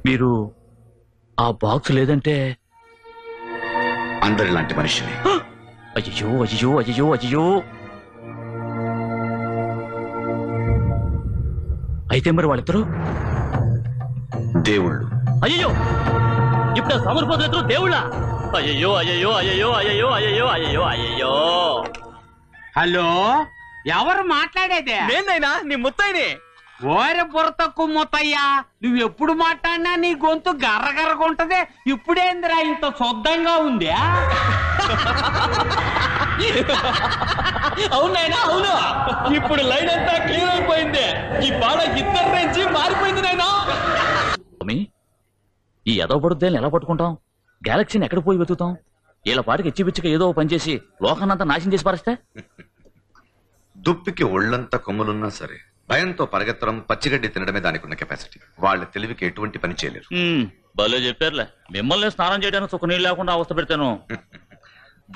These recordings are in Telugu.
మీరు ఆ బాక్స్ లేదంటే అందరిలాంటి మనిషిని. అయ్యో అయ్యో అయ్యో అయ్యో. అయితే మరి వాళ్ళిద్దరు దేవుళ్ళు. అయ్యో ఇప్పుడు సమర్పదలు దేవుళ్ళ. అయ్యో అయ్యో అయ్యో అయ్యో అయ్యో అయ్యో అయ్యో. హలో, ఎవరు మాట్లాడేదే? నేనైనా నీ ముత్తైనే. ఓరే బుర్ర తక్కువ ముత్తయ్యా, నువ్వెప్పుడు మాట్లాడినా నీ గొంతు గర్రగర్రగుంటది. ఇప్పుడేందిరా ఇంత శుద్ధంగా ఉంది? అవునైనా అవును. ఇప్పుడు లైన్ అంతా క్లియర్ అయిపోయింది. ఈ బాడ ఇద్దరు నుంచి మారిపోయింది నైనా. ఈ ఎదవ పడుద్దేని ఎలా పట్టుకుంటాం? గ్యాలక్సీని ఎక్కడ పోయి వెతుకుతాం? వీళ్ళ పాటికి ఇచ్చిపిచ్చిగా ఏదో పని చేసి లోకాన్నంతా నాశనం చేసి పారేస్తే. దుప్పికి ఒళ్ళంతా కొమ్ములున్నా సరే భయంతో పరిగెత్తడం, పచ్చిగడ్డి తినడమే దానికి ఉన్న కెపాసిటీ. వాళ్ళ తెలివికి ఎటువంటి పని చేయలేరు. భలే చెప్పారులే. మిమ్మల్ని స్నానం చేయడానికి సుఖ నీళ్ళు లేకుండా అవస్థ పెడతాను.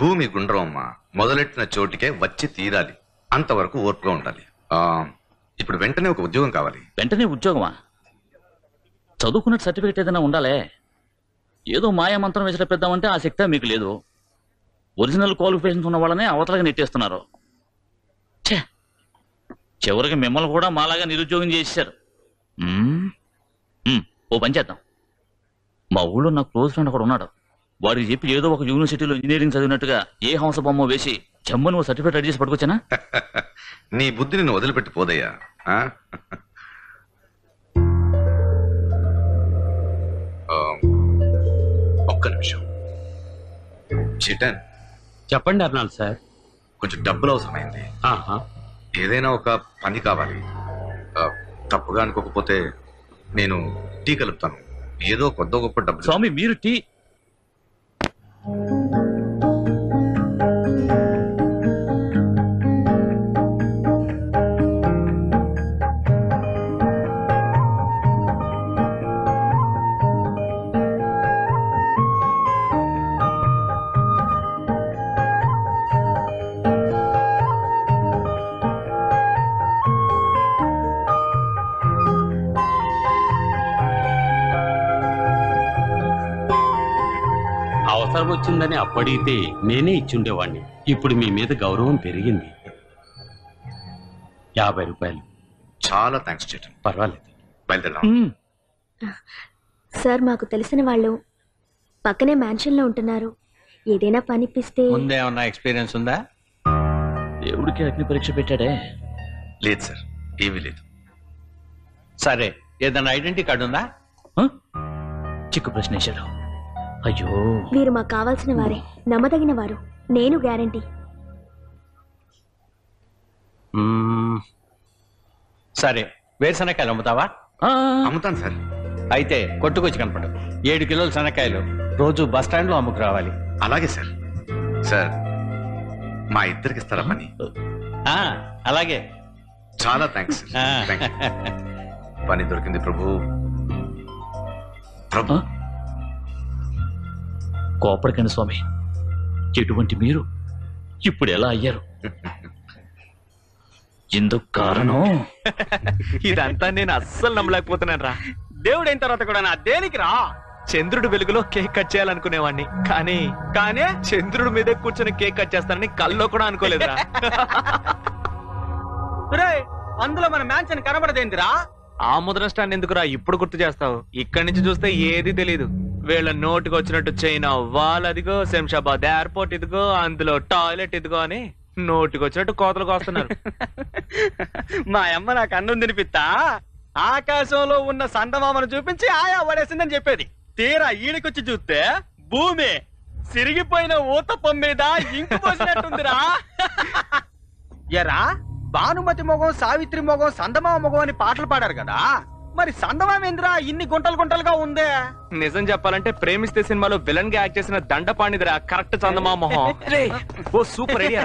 భూమి గుండ్రమ్మ, మొదలెట్టిన చోటికే వచ్చి తీరాలి. అంతవరకు ఓర్పుగా ఉండాలి. ఇప్పుడు వెంటనే ఒక ఉద్యోగం కావాలి. వెంటనే ఉద్యోగమా? చదువుకున్న సర్టిఫికేట్ ఏదైనా ఉండాలే. ఏదో మాయామంత్రం విసిరిపెద్దామంటే ఆ శక్తి మీకు లేదు. ఒరిజినల్ క్వాలిఫికేషన్స్ ఉన్న వాళ్ళనే అవతలగా నెట్టేస్తున్నారు. చివరికి మిమ్మల్ని కూడా మాలాగా నిరుద్యోగం చేశారు. ఓ పని చేద్దాం. మా ఊళ్ళో నా క్లోజ్ ఫ్రెండ్ ఒకడు ఉన్నాడు. వాడికి చెప్పి ఏదో ఒక యూనివర్సిటీలో ఇంజనీరింగ్ చదివినట్టుగా ఏ హంస బొమ్మ వేసి జమ్ము నువ్వు సర్టిఫికేట్ రెడీ చేసి పట్టుకొచ్చానా? నీ బుద్ధి నిన్ను వదిలిపెట్టి పోదయ్యా. ఒక్క నిమిషం. చిటన్, చెప్పండి అర్నాల్ సార్. కొంచెం డబ్బులు అవసరమైంది. ఏదైనా ఒక పని కావాలి. తప్పుగా అనుకోకపోతే నేను టీ కలుపుతాను. ఏదో కొద్ద గొప్ప డబ్బు. స్వామి మీరు టీ అవసరం వచ్చిందని అప్పడిగితే నేనే ఇచ్చుండేవాణ్ణి. ఇప్పుడు మీ మీద గౌరవం పెరిగింది. 50 రూపాయలు. చాలా థ్యాంక్స్ చిటన్. పర్వాలేదు, బయలుదేరా. సార్, మాకు తెలిసిన వాళ్ళు పక్కనే మ్యాన్షన్ లో ఉంటున్నారు. ఏదైనా పనిపిస్తే. ముందేమన్నా ఎక్స్పీరియన్స్ ఉందా? దేవుడికి అగ్ని పరీక్ష పెట్టాడే. లేదు సార్, ఏమీ లేదు. సరే, ఏదన్నా ఐడెంటిటీ కార్డు ఉందా? చిక్కు ప్రశ్న వేశాడు. అయ్యో, వీరు మాకు కావాల్సిన వారే, నమ్మదగిన వారు. నేను గ్యారంటీ. సరే, వేరుశనక్కాయలు అమ్ముతావా? అమ్ముతాను సార్. అయితే కొట్టుకొచ్చి కనపడు. 7 కిలోల శనక్కాయలు రోజు బస్ స్టాండ్ లో అమ్ముకు రావాలి. అలాగే సార్. సార్, మా ఇద్దరికి ఇస్తారా పని? అలాగే. చాలా థ్యాంక్స్. పని దొరికింది ప్రభు. ప్రభు, కోపడకండి స్వామి. ఎటువంటి మీరు ఇప్పుడు ఎలా అయ్యారు? ఎందుకు కారణం? ఇదంతా నేను అస్సలు నమ్మలేకపోతున్నాను రా. దేవుడైన తర్వాత కూడా నా దేనికి రా? చంద్రుడు వెలుగులో కేక్ కట్ చేయాలనుకునేవాడిని, కానీ చంద్రుడి మీదే కూర్చొని కేక్ కట్ చేస్తానని కల్లో కూడా అనుకోలేదురా. అందులో మన మ్యాన్షన్ కనబడదేందిరా? ఆ ముద్ర స్టాండ్ ఎందుకురా ఇప్పుడు గుర్తు చేస్తావు? ఇక్కడి నుంచి చూస్తే ఏది తెలీదు. వీళ్ళ నోటికి వచ్చినట్టు చైనా వాల్ అదిగో, శంషాబాద్ ఎయిర్పోర్ట్ ఇదిగో, అందులో టాయిలెట్ ఇదిగో అని నోటికి వచ్చినట్టు కోతలు కోస్తున్నారు. మా అమ్మ నాకు అన్నం తినిపిస్తా ఆకాశంలో ఉన్న సందమామను చూపించి ఆయా పడేసిందని చెప్పేది. తీరా ఈడికొచ్చి చూస్తే భూమి సిరిగిపోయిన ఊతప్పం మీద ఇంకు పోసినట్టుందిరా. ఎరా, భానుమతి మొగం, సావిత్రి మొగం, సందమామ మొగం అని పాటలు పాడారు కదా, మరి సందమామ ఏందిరా ఇన్ని గుంటలు గుంటలుగా ఉందే? నిజం చెప్పాలంటే ప్రేమిస్తే సినిమాలో విలన్ గా యాక్ట్ చేసిన దండపాణిదిరా కరెక్ట్ చందమామ మొహం. ఓ సూపర్ ఐడియా.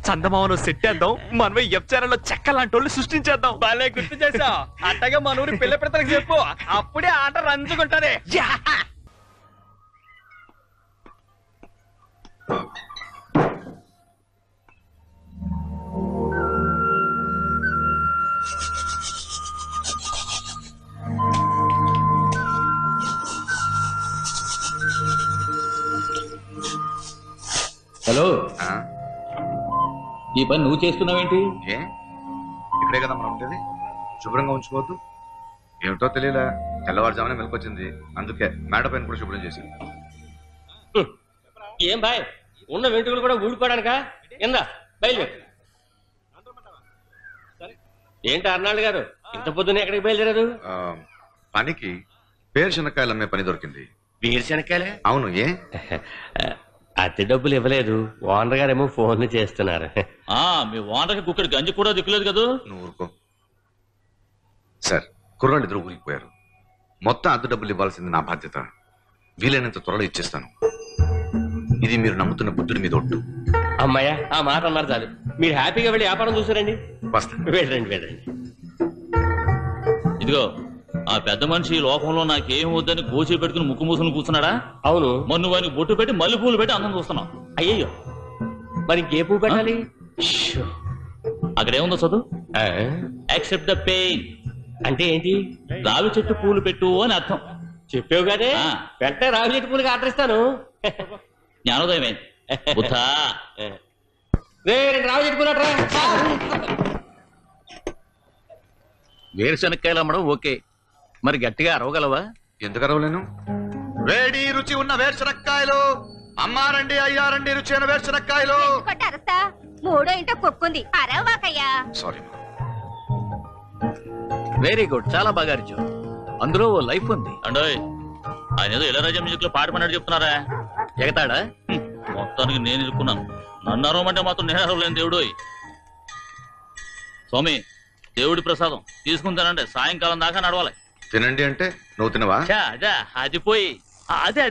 చందమామను సెట్ చేద్దాం, మనమే ఎఫ్ ఛానల్ లో చెక్క లాంటి వాళ్ళు సృష్టించేద్దాం. భలే గుర్తు చేసావు. అట్టగా మన ఊరి పిల్ల పెడతానికి చెప్పు, అప్పుడే ఆట రంజుకుంటారే. హలో, ఆ? ఈ పని నువ్వు చేస్తున్నావేంటి? ఏ ఇక్కడే కదా మనం ఉండేది, శుభ్రంగా ఉంచుకోవద్దు. ఏమిటో తెలియలే, తెల్లవారుజామునే మెలకొచ్చింది, అందుకే మేడ పైన కూడా శుభ్రం చేసింది. ఏం బాయ్, ఉన్న వెంట్రుకలు కూడా ఊడిపోవడానికా? కింద బయలుదేరు. ఏంటి అర్నాల్డ్ గారు, ఇంత పొద్దున్న ఎక్కడికి బయలుదేరారు? పనికి పేరుశనక్కాయలు అమ్మే పని దొరికింది. వేరుశనక్కాయలే? అవును. ఏ అతి డబ్బులు ఇవ్వలేదు, ఓనర్ గారేమో ఫోన్లు చేస్తున్నారు. మీ ఓనర్కి కుక్కడి గంజి కూడా దిక్కులేదు కదా. నువ్వు ఊరుకో సార్. కుర్రాళ్ళు ఇద్దరు ఊరికి పోయారు. మొత్తం అద్దె డబ్బులు ఇవ్వాల్సింది నా బాధ్యత. వీలైనంత త్వరలో ఇచ్చేస్తాను. ఇది మీరు నమ్ముతున్న బుద్ధుడి మీద ఒట్టు. అమ్మాయ్యా, ఆ మాట అన్నారు చాలు. మీరు హ్యాపీగా వెళ్ళి వ్యాపారం చూసారండి. వస్తా. వెళ్ళండి వెళ్ళండి. ఇదిగో, ఆ పెద్ద మనిషి లోకంలో నాకేం వద్దని గోచి పెట్టుకుని ముక్కు మూసుకుని కూర్చున్నాడా? అవును. మొన్న వానికి బొట్టు పెట్టి మల్లె పూలు పెట్టి అందం చూస్తున్నాం. అయ్యయ్యో, మరి ఇంకే పువ్వు పెట్టాలి? అక్కడ ఏముందో చదువు. యాక్సెప్ట్ ద పెయిన్ అంటే ఏంటి? రావి చెట్టు పూలు పెట్టు అని అర్థం. చెప్పావు కదే, ఆ. వెంటనే రావి చెట్టు పూలకి ఆర్డర్ ఇస్తాను. జ్ఞానోదయమే బుద్ధా. రావి చెట్టు పూలట్రా. వేరుశనక్కాయలు అమ్మడం ఓకే, మరి గట్టిగా అరవగలవా? ఎందుకు అరవలేను? వేడి రుచి ఉన్న వేరుశనక్కాయలు అమ్మారండి, అయ్యారండి. రుచి అయిన వేరుశనక్కాయలు. అరస్తా మూడో ఇంట కుక్కుంది, అరవాకయ్యా. సారీ. వెరీ గుడ్, చాలా బాగా అరిచు. అందులో ఓ లైఫ్ ఉంది. అండోయ్, ఆయన ఏదో ఇళయరాజా మ్యూజిక్ లో పాట పడినట్టు చెప్తున్నారా? ఎగతాడా? మొత్తానికి నేను ఇరుక్కున్నాను. నన్ను అరవమంటే మాత్రం నేను అరవలేను. దేవుడు స్వామి, దేవుడి ప్రసాదం తీసుకుని తినండి, సాయంకాలం దాకా నడవాలి. తినండి అంటే నువ్వు తినవా? అది పోయి అదే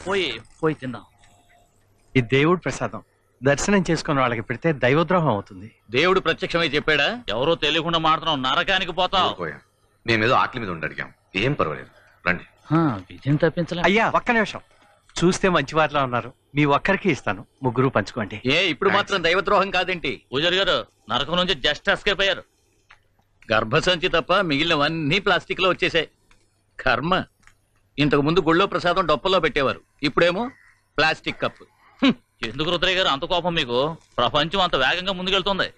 పోయి పోయి తిందాం. ఈ దేవుడి ప్రసాదం దర్శనం చేసుకున్న వాళ్ళకి పెడితే దైవద్రోహం అవుతుంది. దేవుడు ప్రత్యక్షమై చెప్పాడా? ఎవరో తెలియకుండా మాడుతున్నావు, నరకానికి పోతావు. పోయా. మేమేదో ఆకలి మీద ఉండి అడిగాం. ఏం పర్వాలేదు, రండి. విజయం తప్పించలే. అయ్యా, ఒక్క నిమిషం. చూస్తే మంచివారిలో ఉన్నారు, మీ ఒక్కరికి ఇస్తాను, ముగ్గురు పంచుకోండి. ఏ ఇప్పుడు మాత్రం దైవద్రోహం కాదేంటి? పూజారి గారు నరకం నుంచి జస్ట్ ఎస్కేప్ అయ్యారు. గర్భసంచి తప్ప మిగిలినవన్నీ ప్లాస్టిక్ లో వచ్చేసాయి. కర్మ. ఇంతకు ముందు గుళ్ళో ప్రసాదం డొప్పలో పెట్టేవారు, ఇప్పుడేమో ప్లాస్టిక్ కప్. ఎందుకు రుద్రయ్య గారు అంత కోపం మీకు? ప్రపంచం అంత వేగంగా ముందుకెళ్తుంది.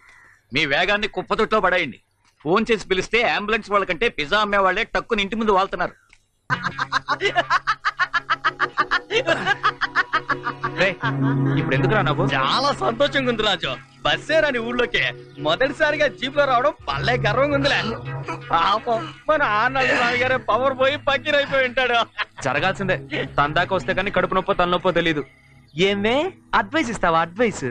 మీ వేగాన్ని కుప్పతొట్లో పడేయండి. ఫోన్ చేసి పిలిస్తే అంబులెన్స్ వాళ్ళకంటే పిజ్జా అమ్మే వాళ్ళే టక్కుని ఇంటి ముందు వాళ్తున్నారు. ఇప్పుడు ఎందుకురా నవ్వు? చాలా సంతోషంగా ఉంది రాజు. బస్సే రాని ఊళ్ళోకి మొదటిసారిగా జీప్ లో రావడం పల్లె గర్వంగా ఉందిలే. పాపం మన ఆనాడు నాన్నగారే పవర్ పోయి పక్కిరైపోయి ఉంటాడు. జరగాల్సిందే. తందాక వస్తే కానీ కడుపు నొప్పో తలనొప్పో తెలీదు. ఏమే అడ్వైస్ ఇస్తావా? అడ్వైస్.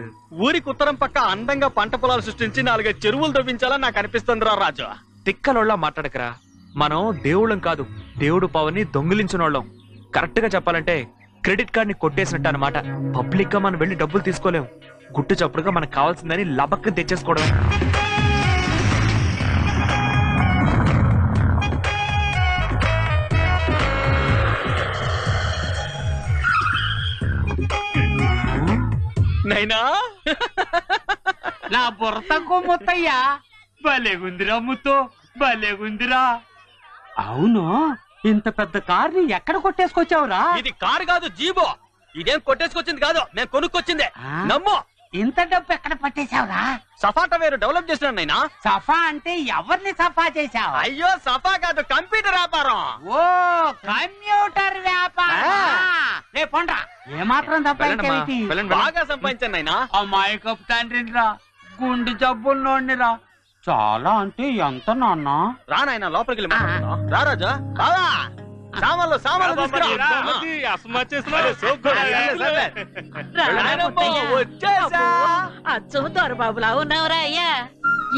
ఊరికి ఉత్తరం పక్క అందంగా పంట పొలాలు సృష్టించి 4 చెరువులు తవ్వించాలని నాకు అనిపిస్తుంది రా రాజు. తిక్కలోళ్ళ మాట్లాడకరా. మనం దేవుళ్ళం కాదు, దేవుడు పవర్ని దొంగిలించినోళ్ళం. కరెక్ట్ గా చెప్పాలంటే క్రెడిట్ కార్డ్ ని కొట్టేసినట్టు అనమాట. పబ్లిక్ గా మనం వెళ్ళి డబ్బులు తీసుకోలేం. గుట్టు చప్పుడుగా మనకు కావాల్సిందని లబక్కని తెచ్చేసుకోవడం. నైనా నా బుర్ర కొమ్మొత్తయ్యా, భలేగుందిరా ముత్తు, భలేగుందిరా. అవును, ఇంత పెద్ద కార్ని ఎక్కడ కొట్టేసుకొచ్చావురా? ఇది కారు కాదు, జీబో. ఇదేం కొట్టేసుకొచ్చింది కాదు, నేను కొనుక్కొచ్చిందే. నమ్ము. ఇంత డబ్బు ఎక్కడ పట్టేశావురా? సఫాటా వేరు డెవలప్ చేసినా నైనా. సఫా అంటే ఎవరిని సఫా చేశావు? అయ్యో, సఫా కాదు, కంప్యూటర్ వ్యాపారం. ఓ, కంప్యూటర్ వ్యాపారం. రేపండ్రా, ఏమాత్రం తప్పైతే బాగా సంపాదించాను నైనా. అమాయకపు తండ్రినిరా, గుండె జబ్బుల్లోనిరా. చాలా అంటే ఎంత నాన్న? రా నాయనా, లోపలికి వెళ్ళి మాట్లాడుకుందాం. రా రాజా. బావా, సామాన్లు తీసుకురా. వచ్చేసా. అచ్చం దొరబాబులా ఉన్నావురా అయ్యా.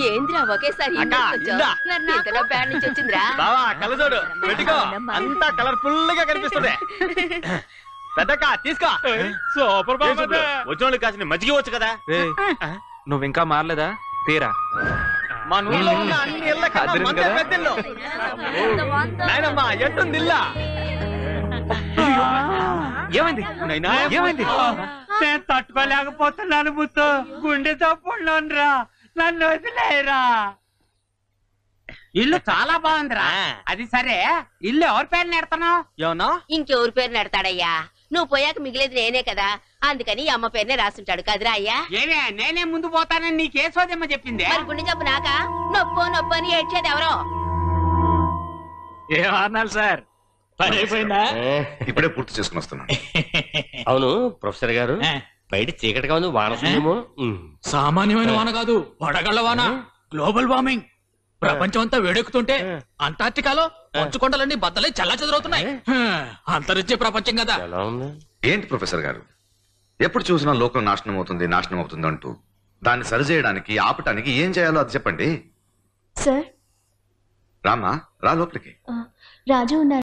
ఏంద్రా ఒకేసారి బ్యాండ్ నుంచి వచ్చిందిరా? బావా, కలజోడు పెట్టుకో, అంతా కలర్ఫుల్ గా కనిపిస్తుంది. పెద్దక్క తీసుకో. సూపర్ బాబు. వచ్చిన కాసిన మజ్జిగ వచ్చు కదా. నువ్వు ఇంకా మారలేదా? తీరా. మన ఊళ్ళో ఉన్న అన్ని ఇళ్ళ కన్నా మందే పెద్దిల్లు. నాయనమ్మా, ఎట్టుంది ఇల్లా? ఏమైంది నైనా? ఏమైంది? నేను తట్టుకోలేకపోతున్నాను ముత్తు, గుండె జబ్బుల్లోనిరా, నన్ను వదిలేరా. ఇల్లు చాలా బాగుందిరా. అది సరే, ఇల్లు ఎవరి పేరు నెడతాను? ఏమన్నా? ఇంకెవరి పేరు నెడతాడయ్యా? నువ్వు పోయాక మిగిలేదు నేనే కదా. అందుకని ఈ అమ్మ పేరునే రాసుంటాడు కదరా అయ్యా. ఏమే నేనే ముందు పోతానని నీకే సోదమ్మ చెప్పింది. మరి గుండె జబ్బు నాక నొప్పో అని ఏడ్చేది ఎవరో. ఏమన్నారు సార్? పని అయిపోయిందా? ఇప్పుడే పూర్తి చేసుకుని వస్తున్నాను. అవును ప్రొఫెసర్ గారు, బయట చీకటిగా ఉంది, వాన వస్తుందేమో. సామాన్యమైన వాన కాదు, వడగళ్ల వాన. Global warming. ప్రపంచం అంతా వేడెక్కుతుంటే అంటార్టికాలో మంచుకొండలన్నీ బద్దలై చల్లా చెదరవుతున్నాయి. అంతరిచ్చే ప్రపంచం కదా. ఎలా ఉంది? ఏంటి ప్రొఫెసర్ గారు, ఎప్పుడు చూసినా లోకం నాశనం అవుతుంది అంటూ దాన్ని సరిచేయడానికి ఆపటానికి ఏం చేయాలో అది చెప్పండి. సార్ రామా, రా లోపలికి. రాజు ఉన్నారు.